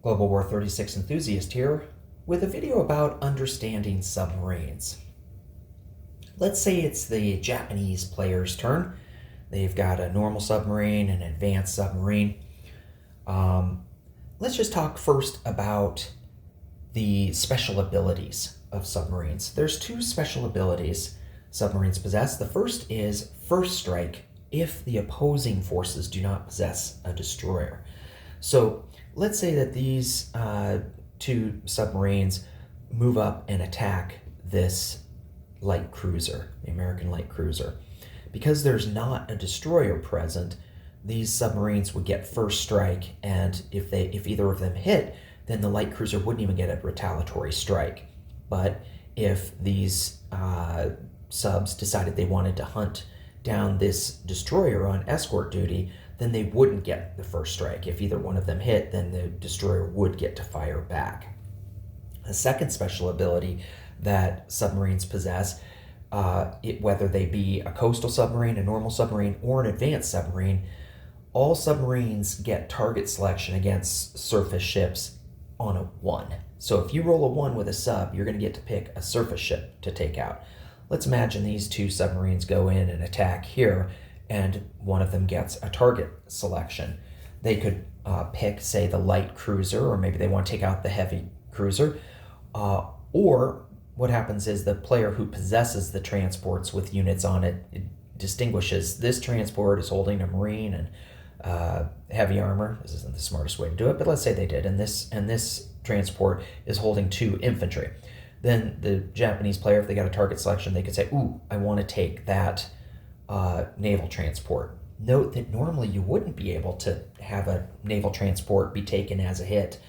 Global War 36 enthusiast here with a video about understanding submarines. Let's say it's the Japanese player's turn. They've got a normal submarine, an advanced submarine. Let's just talk first about the special abilities of submarines. There's two special abilities submarines possess. The first is first strike if the opposing forces do not possess a destroyer. So let's say that these two submarines move up and attack this light cruiser, the American light cruiser. Because there's not a destroyer present, these submarines would get first strike, and if either of them hit, then the light cruiser wouldn't even get a retaliatory strike. But if these subs decided they wanted to hunt down this destroyer on escort duty, then they wouldn't get the first strike. If either one of them hit, then the destroyer would get to fire back. The second special ability that submarines possess, whether they be a coastal submarine, a normal submarine, or an advanced submarine, all submarines get target selection against surface ships on a 1. So if you roll a 1 with a sub, you're going to get to pick a surface ship to take out. Let's imagine these two submarines go in and attack here, and one of them gets a target selection. They could pick, say, the light cruiser, or maybe they want to take out the heavy cruiser. Or what happens is the player who possesses the transports with units on it distinguishes this transport is holding a marine and heavy armor. This isn't the smartest way to do it, but let's say they did. And this transport is holding 2 infantry. Then the Japanese player, if they got a target selection, they could say, ooh, I want to take that naval transport. Note that normally you wouldn't be able to have a naval transport be taken as a hit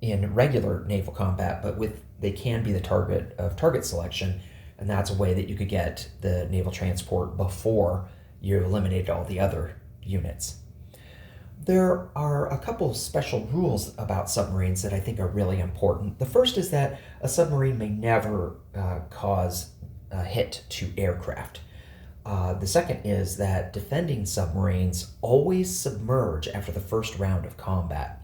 in regular naval combat, but they can be the target of target selection, and that's a way that you could get the naval transport before you eliminated all the other units. There are a couple special rules about submarines that I think are really important. The first is that a submarine may never cause a hit to aircraft. The second is that defending submarines always submerge after the first round of combat.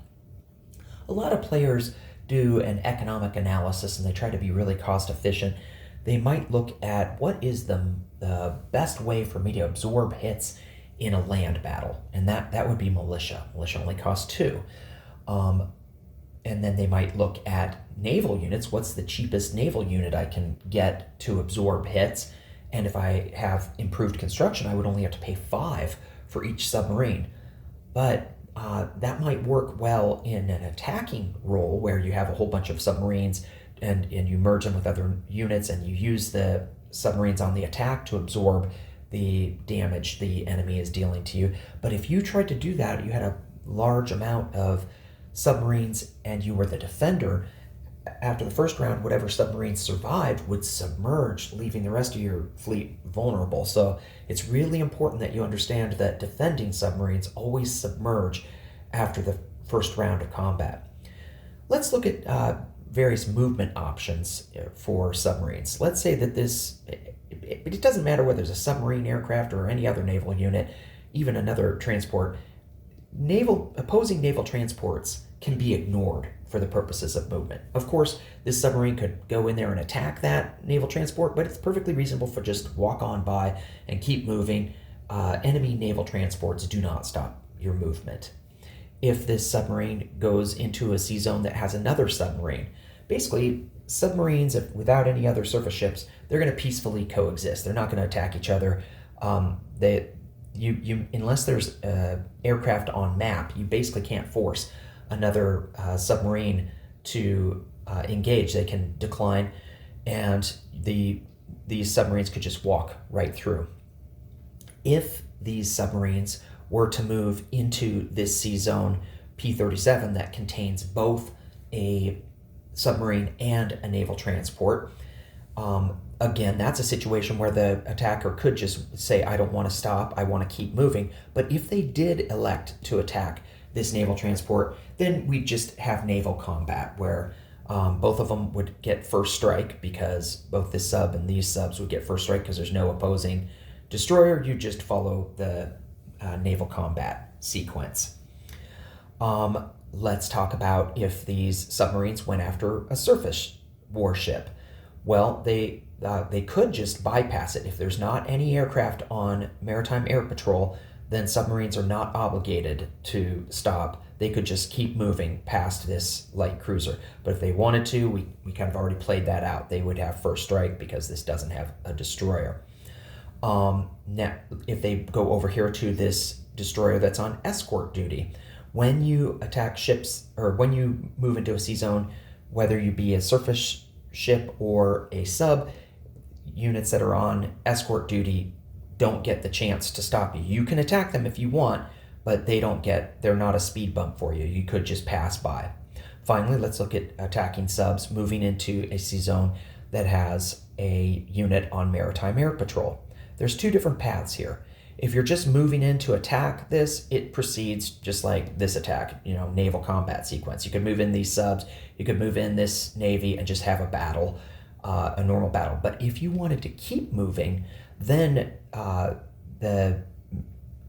A lot of players do an economic analysis and they try to be really cost efficient. They might look at what is the best way for me to absorb hits in a land battle, and that would be militia. Militia only costs 2. And then they might look at naval units. What's the cheapest naval unit I can get to absorb hits? And if I have improved construction, I would only have to pay 5 for each submarine. But that might work well in an attacking role where you have a whole bunch of submarines and you merge them with other units and you use the submarines on the attack to absorb the damage the enemy is dealing to you. But if you tried to do that, you had a large amount of submarines and you were the defender, after the first round, whatever submarines survived would submerge, leaving the rest of your fleet vulnerable. So it's really important that you understand that defending submarines always submerge after the first round of combat. Let's look at various movement options for submarines. Let's say that it doesn't matter whether it's a submarine, aircraft, or any other naval unit, even another transport. Opposing naval transports can be ignored for the purposes of movement. Of course, this submarine could go in there and attack that naval transport, but it's perfectly reasonable for just walk on by and keep moving. Enemy naval transports do not stop your movement. If this submarine goes into a sea zone that has another submarine, basically submarines, without any other surface ships, they're going to peacefully coexist. They're not going to attack each other. Unless there's aircraft on map, you basically can't force another submarine to engage. They can decline, and these submarines could just walk right through. If these submarines were to move into this sea zone P-37 that contains both a submarine and a naval transport, again, that's a situation where the attacker could just say, I don't want to stop, I want to keep moving. But if they did elect to attack this naval transport, then we just have naval combat where both of them would get first strike, because both this sub and these subs would get first strike because there's no opposing destroyer. You just follow the naval combat sequence. Let's talk about if these submarines went after a surface warship. Well, they could just bypass it. If there's not any aircraft on Maritime Air Patrol, then submarines are not obligated to stop. They could just keep moving past this light cruiser. But if they wanted to, we kind of already played that out. They would have first strike because this doesn't have a destroyer. Now, if they go over here to this destroyer that's on escort duty, when you attack ships or when you move into a sea zone, whether you be a surface ship or a sub, units that are on escort duty don't get the chance to stop you. You can attack them if you want, but they're not a speed bump for you. You could just pass by. Finally, let's look at attacking subs moving into a sea zone that has a unit on Maritime Air Patrol. There's two different paths here. If you're just moving in to attack this, it proceeds just like this attack, naval combat sequence. You could move in these subs, you could move in this navy and just have a battle, a normal battle. But if you wanted to keep moving, then the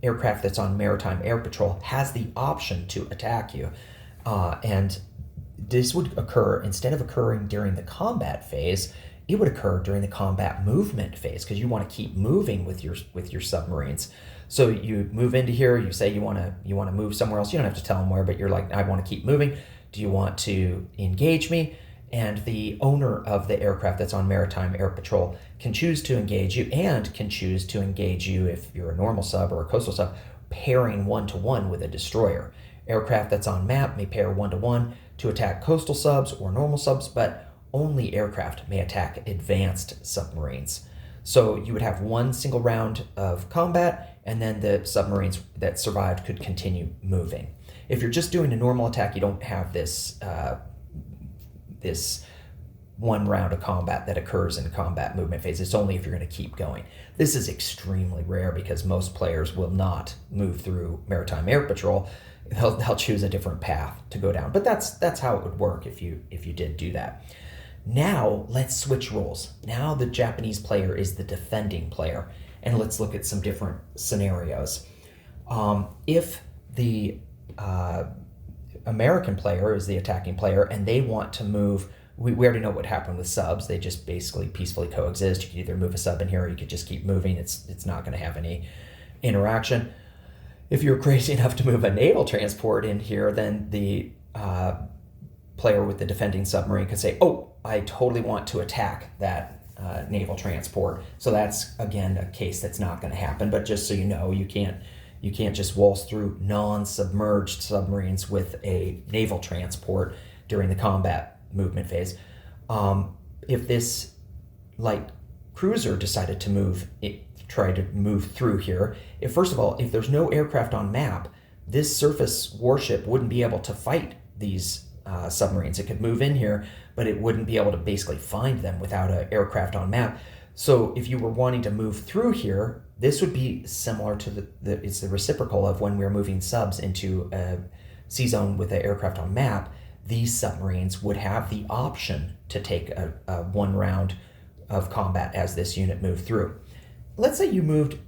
aircraft that's on Maritime Air Patrol has the option to attack you. And this would occur, instead of occurring during the combat phase, it would occur during the combat movement phase because you want to keep moving with your submarines. So you move into here, you say you want to move somewhere else. You don't have to tell them where, but you're like, I want to keep moving. Do you want to engage me? And the owner of the aircraft that's on Maritime Air Patrol can choose to engage you and can choose to engage you if you're a normal sub or a coastal sub, pairing 1-to-1 with a destroyer. Aircraft that's on map may pair 1-to-1 to attack coastal subs or normal subs, but only aircraft may attack advanced submarines. So you would have one single round of combat, and then the submarines that survived could continue moving. If you're just doing a normal attack, you don't have this one round of combat that occurs in the combat movement phase. It's only if you're going to keep going. This is extremely rare because most players will not move through Maritime Air Patrol. They'll choose a different path to go down. But that's how it would work if you did do that. Now let's switch roles. Now the Japanese player is the defending player, and let's look at some different scenarios. If the American player is the attacking player and they want to move, we already know what happened with subs. They just basically peacefully coexist. You could either move a sub in here or you could just keep moving. It's not going to have any interaction. If you're crazy enough to move a naval transport in here, then the player with the defending submarine could say, oh, I totally want to attack that naval transport. So that's, again, a case that's not going to happen. But just so you know, you can't just waltz through non-submerged submarines with a naval transport during the combat movement phase. If this light cruiser decided to try to move through here, first of all, if there's no aircraft on map, this surface warship wouldn't be able to fight these submarines. It could move in here, but it wouldn't be able to basically find them without an aircraft on map. So if you were wanting to move through here, this would be similar to it's the reciprocal of when we're moving subs into a sea zone with an aircraft on map. These submarines would have the option to take a one round of combat as this unit moved through. Let's say you moved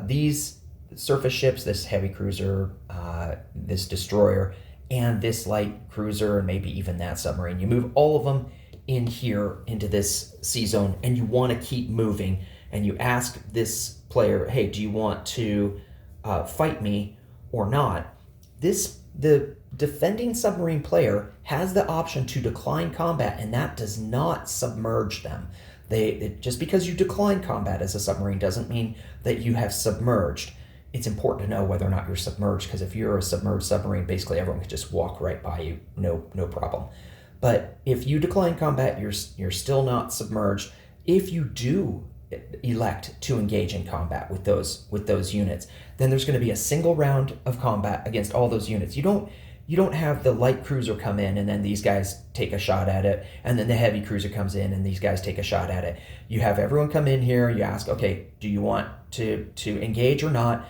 these surface ships, this heavy cruiser, this destroyer, and this light cruiser, and maybe even that submarine. You move all of them in here into this sea zone, and you want to keep moving, and you ask this player, hey, do you want to fight me or not? The defending submarine player has the option to decline combat, and that does not submerge them. Just because you decline combat as a submarine doesn't mean that you have submerged. It's important to know whether or not you're submerged, because if you're a submerged submarine, basically everyone can just walk right by you, no problem. But if you decline combat, you're still not submerged. If you do elect to engage in combat with those units, then there's going to be a single round of combat against all those units. You don't have the light cruiser come in and then these guys take a shot at it, and then the heavy cruiser comes in and these guys take a shot at it. You have everyone come in here, you ask, okay, do you want to engage or not?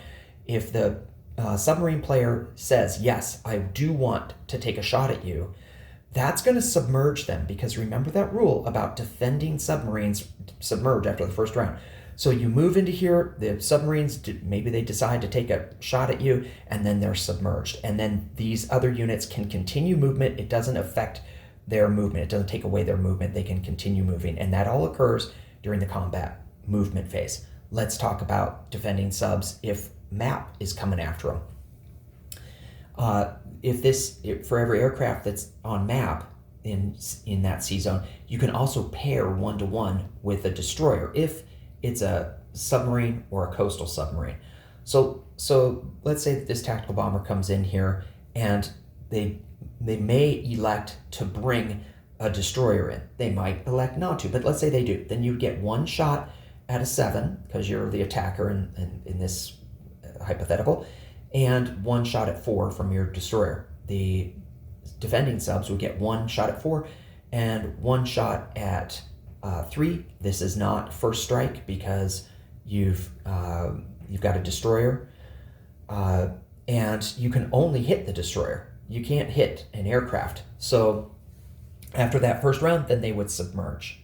If the submarine player says, yes, I do want to take a shot at you, that's going to submerge them, because remember that rule about defending submarines submerge after the first round. So you move into here, the submarines, maybe they decide to take a shot at you, and then they're submerged. And then these other units can continue movement. It doesn't affect their movement. It doesn't take away their movement. They can continue moving. And that all occurs during the combat movement phase. Let's talk about defending subs if map is coming after them. For every aircraft that's on map in that sea zone, you can also pair 1-to-1 with a destroyer if it's a submarine or a coastal submarine. So let's say that this tactical bomber comes in here and they may elect to bring a destroyer in. They might elect not to, but let's say they do. Then you get one shot at a 7 because you're the attacker in this hypothetical, and one shot at 4 from your destroyer. The defending subs would get one shot at 4 and one shot at 3. This is not first strike because you've got a destroyer, and you can only hit the destroyer. You can't hit an aircraft. So after that first round, then they would submerge.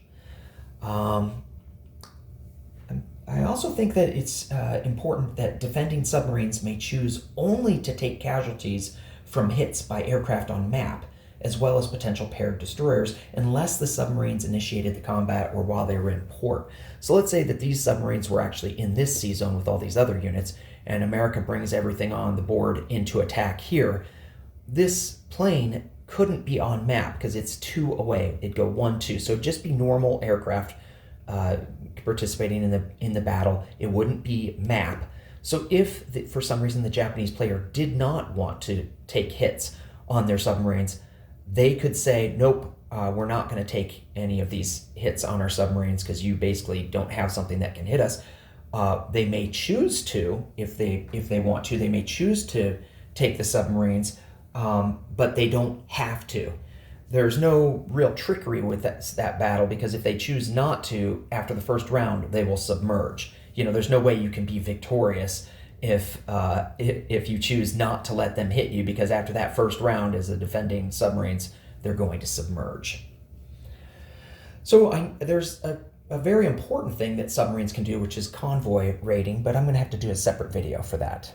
I also think that it's important that defending submarines may choose only to take casualties from hits by aircraft on map, as well as potential paired destroyers, unless the submarines initiated the combat or while they were in port. So let's say that these submarines were actually in this sea zone with all these other units, and America brings everything on the board into attack here. This plane couldn't be on map because it's 2 away. It'd go 1-2. So it'd just be normal aircraft participating in the battle. It wouldn't be map. So if for some reason the Japanese player did not want to take hits on their submarines, they could say, nope, we're not going to take any of these hits on our submarines because you basically don't have something that can hit us. They may choose to, if they want to, they may choose to take the submarines, but they don't have to. There's no real trickery with that battle, because if they choose not to, after the first round, they will submerge. There's no way you can be victorious if you choose not to let them hit you, because after that first round, as the defending submarines, they're going to submerge. So there's a very important thing that submarines can do, which is convoy raiding, but I'm going to have to do a separate video for that.